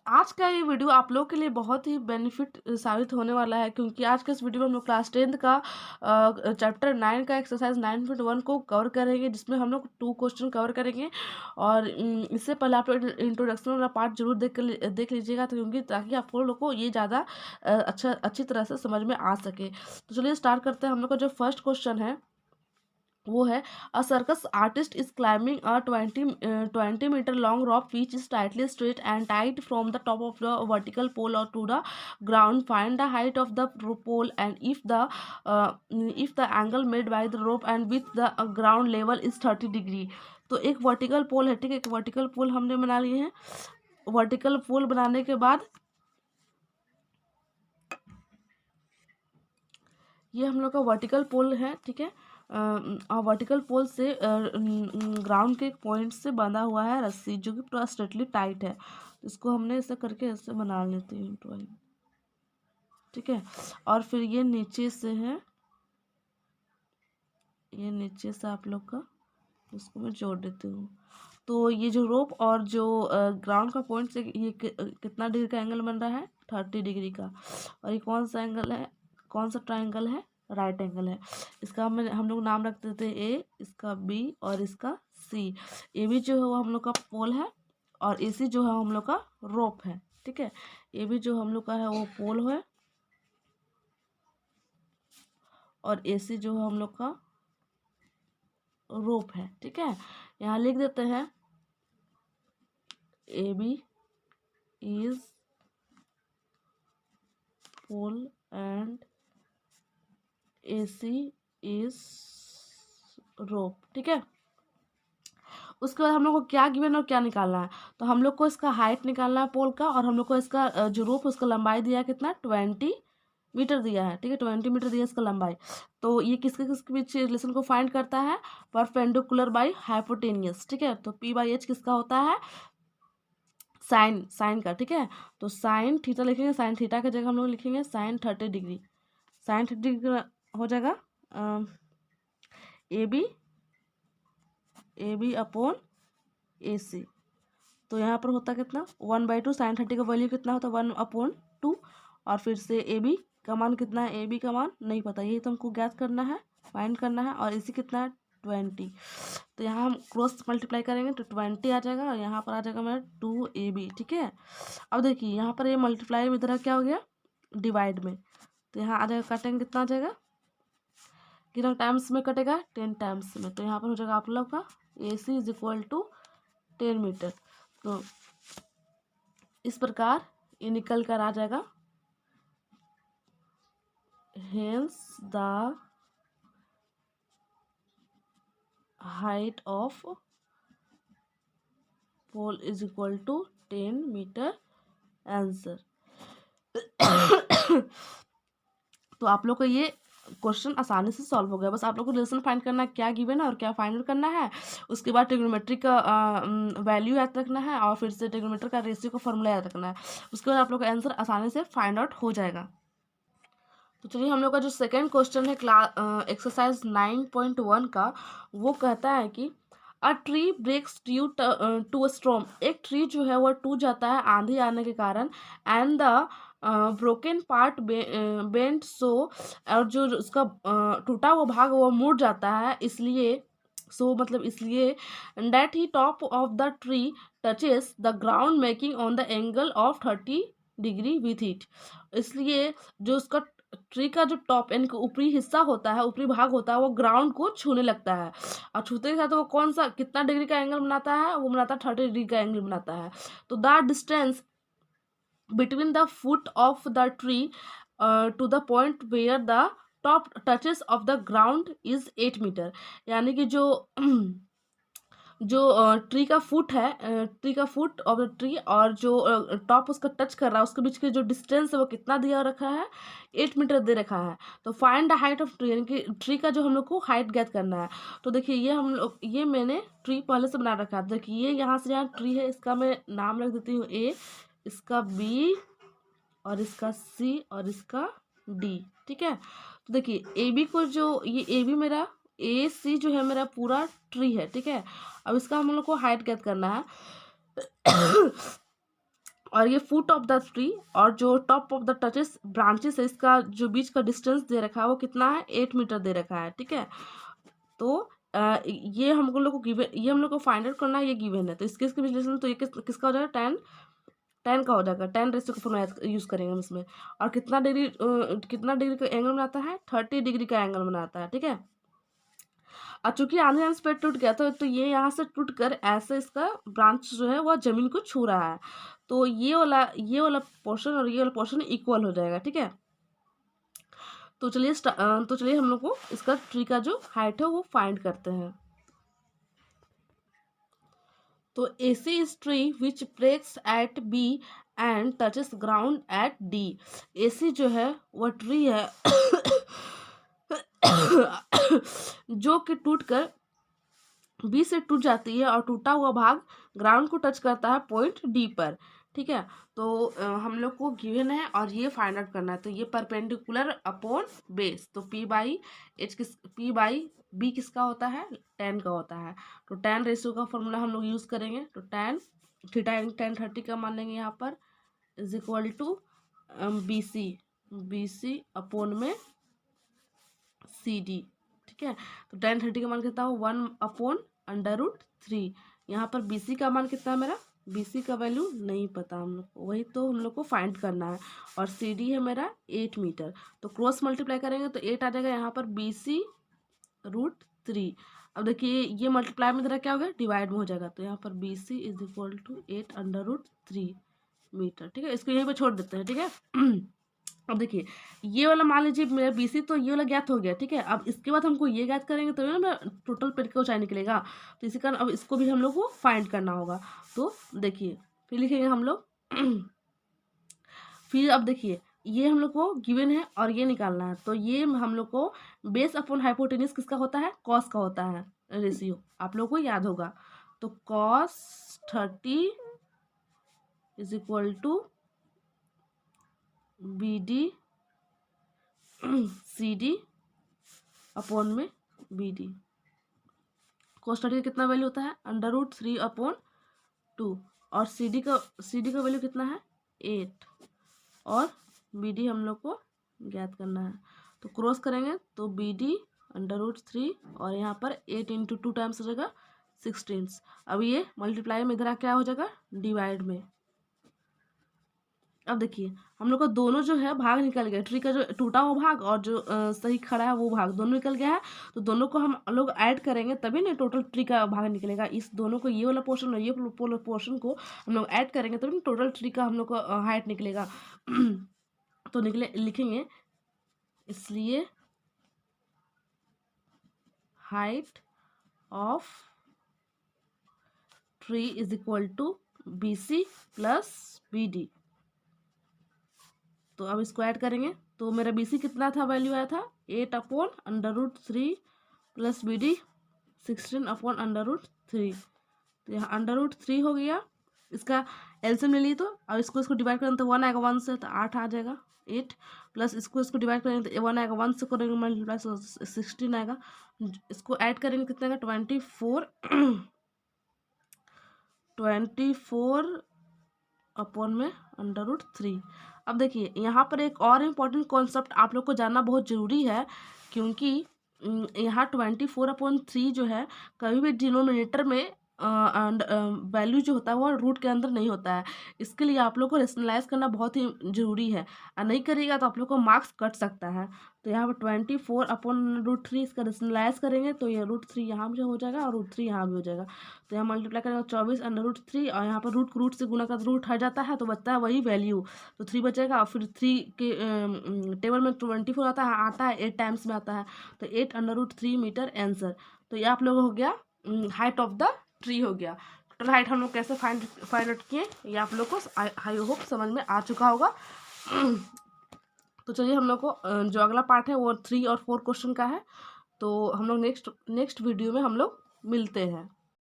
आज का ये वीडियो आप लोग के लिए बहुत ही बेनिफिट साबित होने वाला है, क्योंकि आज के इस वीडियो में हम लोग क्लास 10th का चैप्टर 9 का एक्सरसाइज 9.1 को कवर करेंगे, जिसमें हम लोग 2 क्वेश्चन कवर करेंगे। और इससे पहले आप लोग इंट्रोडक्शन वाला पार्ट जरूर देख लीजिएगा, तो क्योंकि ताकि आप लोग को ये ज़्यादा अच्छी तरह से समझ में आ सके। तो चलिए स्टार्ट करते हैं। हम लोग का जो फर्स्ट क्वेश्चन है वो है, a circus artist is climbing a 20 metre long rope which is tightly straight and tight from the top of the vertical pole और to the ground. Find the height of the pole and if the angle made by the rope and with the ground level is 30 degree. तो एक vertical पोल है, ठीक है, एक vertical पोल हमने बना लिए हैं। वर्टिकल पोल बनाने के बाद ये हम लोग का वर्टिकल पोल है, ठीक है। वर्टिकल पोल से ग्राउंड के पॉइंट से बंधा हुआ है रस्सी, जो कि पूरा स्ट्रेटली टाइट है। इसको हमने ऐसे करके ऐसे बना लेते हैं ड्राइंग, ठीक है। और फिर ये नीचे से है, ये नीचे से आप लोग का, इसको मैं जोड़ देती हूँ। तो ये जो रोप और जो ग्राउंड का पॉइंट से ये कितना डिग्री का एंगल बन रहा है, 30 डिग्री का। और ये कौन सा एंगल है, कौन सा ट्राइंगल है, राइट एंगल है। इसका हम लोग नाम रख देते हैं ए, इसका बी और इसका सी। ए बी जो है वो हम लोग का पोल है और ए सी जो है हम लोग का रोप है, ठीक है। ए बी जो हम लोग का है वो पोल है और ए सी जो है हम लोग का रोप है, ठीक है। यहाँ लिख देते हैं A B is pole and A C is rope, ठीक है। उसके बाद हम लोग को क्या गिवन और क्या निकालना है, तो हम लोग को इसका हाइट निकालना है पोल का, और हम लोग को इसका जो रोप उसका लंबाई दिया है कितना, 20 मीटर दिया है, ठीक है। 20 मीटर दिया है इसका लंबाई। तो ये किसके किसके बीच रिलेशन को फाइंड करता है, परपेंडिकुलर बाई हाइपोटेनियस, ठीक है। तो पी बाई एच किसका होता है, साइन का, ठीक है। तो साइन थीटा लिखेंगे, साइन थीटा की जगह हम लोग लिखेंगे साइन 30 डिग्री। साइन 30 डिग्री हो जाएगा ए बी अपॉन ए सी। तो यहाँ पर होता कितना, 1/2। साइन 30 का वैल्यू कितना होता है, 1/2। और फिर से ए बी का मान कितना है, ए बी का मान नहीं पता, यही तो हमको ज्ञात करना है, फाइंड करना है। और इसी कितना है, 20। तो यहाँ हम क्रॉस मल्टीप्लाई करेंगे तो 20 आ जाएगा, और यहाँ पर आ जाएगा मेरा 2ab, ठीक है। अब देखिए यहाँ पर ये मल्टीप्लाई में इधर क्या हो गया, डिवाइड में। तो यहाँ आ जाएगा, काटेंगे कितना आ जाएगा, कितना टाइम्स में कटेगा, 10 टाइम्स में। तो यहाँ पर हो जाएगा आप लोग का A C is equal to 10 metre. तो इस प्रकार ये निकल कर आ जाएगा, hence the height of pole is equal to 10 metre answer. तो आप लोग को ये क्वेश्चन आसानी से सॉल्व हो गया। बस आप लोग को रिलेशन फाइंड करना है, क्या गिवन है और क्या फाइंड करना है। उसके बाद ट्रिग्नोमेट्री का वैल्यू याद रखना है, और फिर से ट्रिग्नोमेट्री का रेशियो का फॉर्मूला याद रखना है। उसके बाद आप लोग का आंसर आसानी से फाइंड आउट हो जाएगा। तो चलिए हम लोग का जो सेकेंड क्वेश्चन है एक्सरसाइज 9.1 का, वो कहता है कि a tree breaks due to a storm. एक ट्री जो है वो टूट जाता है आंधी आने के कारण, and the broken part bent so, और जो उसका टूटा हुआ भाग वो मुड़ जाता है, इसलिए मतलब इसलिए that he top of the tree touches the ground making on the angle of 30 degree with it. इसलिए जो उसका ट्री का जो टॉप यानी कि ऊपरी हिस्सा होता है, ऊपरी भाग होता है, वो ग्राउंड को छूने लगता है, और छूते के साथ वो कौन सा कितना डिग्री का एंगल बनाता है, वो बनाता है 30 डिग्री का एंगल बनाता है। तो the distance between the foot of the tree to the point where the top touches of the ground is 8 metre. यानी कि जो ट्री का फुट है, ट्री का फुट ऑफ द ट्री और जो टॉप उसका टच कर रहा है, उसके बीच के जो डिस्टेंस है वो कितना दिया रखा है, 8 मीटर दे रखा है। तो find the height of tree, यानी कि ट्री का जो हम लोग को हाइट ज्ञात करना है। तो देखिए ये हम लोग, ये मैंने ट्री पहले से बना रखा है। देखिए ये यहाँ से यहाँ ट्री है, इसका मैं नाम रख देती हूँ ए, इसका बी और इसका सी और इसका डी, ठीक है। तो देखिए ए बी को, जो ये ए बी मेरा, ए सी जो है मेरा पूरा ट्री है, ठीक है। अब इसका हम लोग को हाइट ज्ञात करना है। और ये फुट ऑफ द ट्री और जो top of the touches branches है, इसका जो बीच का डिस्टेंस दे रखा है वो कितना है, 8 मीटर दे रखा है, ठीक है। तो ये हमको लोग को गिवन, ये हम लोग को फाइंड आउट करना है, ये गिवन है। तो इसके इसके विश्लेषण, तो ये किसका हो जाएगा, 10 का हो जाएगा। 10 रेशियो का फॉर्मूला यूज़ करेंगे हम इसमें। और कितना डिग्री का एंगल बनाता है, 30 डिग्री का एंगल बनाता है, ठीक है। और चूंकि आधे अंश पे टूट गया तो ये यहाँ से टूट कर ऐसे इसका ब्रांच जो है वह जमीन को छू रहा है। तो ये वाला पोर्शन और ये वाला पोर्शन इक्वल हो जाएगा, ठीक है। तो चलिए हम लोग को इसका ट्री का जो हाइट है वो फाइंड करते हैं। तो AC is tree which breaks at B and touches ground at D। AC जो है वह ट्री है जो कि टूटकर बी से टूट जाती है और टूटा हुआ भाग ग्राउंड को टच करता है पॉइंट डी पर, ठीक है। तो हम लोग को गिवन है और ये फाइंड आउट करना है। तो ये परपेंडिकुलर अपॉन बेस, तो P बाई बी किसका होता है, 10 का होता है। तो 10 रेशियो का फॉर्मूला हम लोग यूज़ करेंगे। तो 10 थीटा इन 10 30 का मान लेंगे यहाँ पर, is equal to B C upon में CD, ठीक है। तो 10 30 का मान कितना हो, 1/√3। यहाँ पर BC का मान कितना है मेरा, BC का वैल्यू नहीं पता हम लोग को, वही तो हम लोग को फाइंड करना है। और CD है मेरा 8 मीटर। तो क्रॉस मल्टीप्लाई करेंगे तो 8 आ जाएगा यहाँ पर, BC√3। अब देखिए ये मल्टीप्लाई में जरा क्या हो गया, डिवाइड में हो जाएगा। तो यहाँ पर BC is equal to 8/√3 metre, ठीक है। इसको यहीं पर छोड़ देते हैं, ठीक है। अब देखिए ये वाला मान लीजिए मेरा BC, तो ये वाला ज्ञात हो गया, ठीक है। अब इसके बाद हमको ये ज्ञात करेंगे तो ना टोटल पेड़ का ऊंचाई निकलेगा। तो इसी कारण अब इसको भी हम लोग को फाइंड करना होगा। तो देखिए फिर लिखेंगे हम लोग फिर अब देखिए ये हम लोग को गिवन है और ये निकालना है। तो ये हम लोग को बेस अपॉन हाइपोटेन्यूज किसका होता है, कॉस का होता है रेशियो, आप लोग को याद होगा। तो cos 30 is equal to BD CD upon में BD। cos 30 का कितना वैल्यू होता है, √3/2। और CD का वैल्यू कितना है, 8। और BD हम लोग को ज्ञात करना है। तो क्रॉस करेंगे तो BD √3 और यहाँ पर 8 × 2 टाइम्स हो जाएगा 16। अब ये मल्टीप्लाई में इधर क्या हो जाएगा, डिवाइड में। अब देखिए हम लोग का दोनों जो है भाग निकल गया, ट्री का जो टूटा हुआ भाग और जो सही खड़ा है वो भाग दोनों निकल गया है। तो दोनों को हम लोग ऐड करेंगे तभी ना टोटल ट्री का भाग निकलेगा। इस दोनों को, ये वाला पोर्शन और ये पोर्शन को हम लोग ऐड करेंगे तभी टोटल ट्री का हम लोग को हाइट निकलेगा। तो लिखेंगे, इसलिए height of tree is equal to BC plus BD। तो अब इसको ऐड करेंगे तो मेरा BC कितना था, वैल्यू आया था 8/√3 प्लस BD 16/√3। तो यहाँ √3 हो गया, इसका एलसीएम ले लिए। तो अब इसको डिवाइड करेंगे तो 1 आएगा 1 से, तो 8 आ जाएगा 8। प्लस इसको डिवाइड करेंगे तो 1 आएगा 1 से करेंगे मल्टीप्लाई, 16 आएगा। इसको ऐड करेंगे कितना आएगा, 24 अपॉन में √3। अब देखिए यहाँ पर एक और इम्पॉर्टेंट कॉन्सेप्ट आप लोग को जानना बहुत ज़रूरी है, क्योंकि यहाँ 24/3 जो है कभी भी डिनोमिनेटर में वैल्यू जो होता है वो रूट के अंदर नहीं होता है। इसके लिए आप लोग को रेशनलाइज करना बहुत ही ज़रूरी है, और नहीं करिएगा तो आप लोग को मार्क्स कट सकता है। तो यहाँ पर 24/√3 इसका रेशनलाइज करेंगे तो ये √3 यहाँ भी हो जाएगा और √3 यहाँ भी हो जाएगा। तो यहाँ मल्टीप्लाई करेंगे 24/√3 और यहाँ पर रूट से गुना का रूट हट जाता है तो बचता है वही वैल्यू, तो 3 बचेगा। और फिर 3 के टेबल में 24 आता है 8 टाइम्स में आता है, तो 8/√3 मीटर आंसर। तो ये आप लोग हो गया हाइट ऑफ द ट्री हो गया। टोटल हाइट हम लोग कैसे फाइंड आउट किए ये आप लोग को आई होप समझ में आ चुका होगा। तो चलिए हम लोग को जो अगला पार्ट है वो 3 और 4 क्वेश्चन का है। तो हम लोग नेक्स्ट वीडियो में हम लोग मिलते हैं।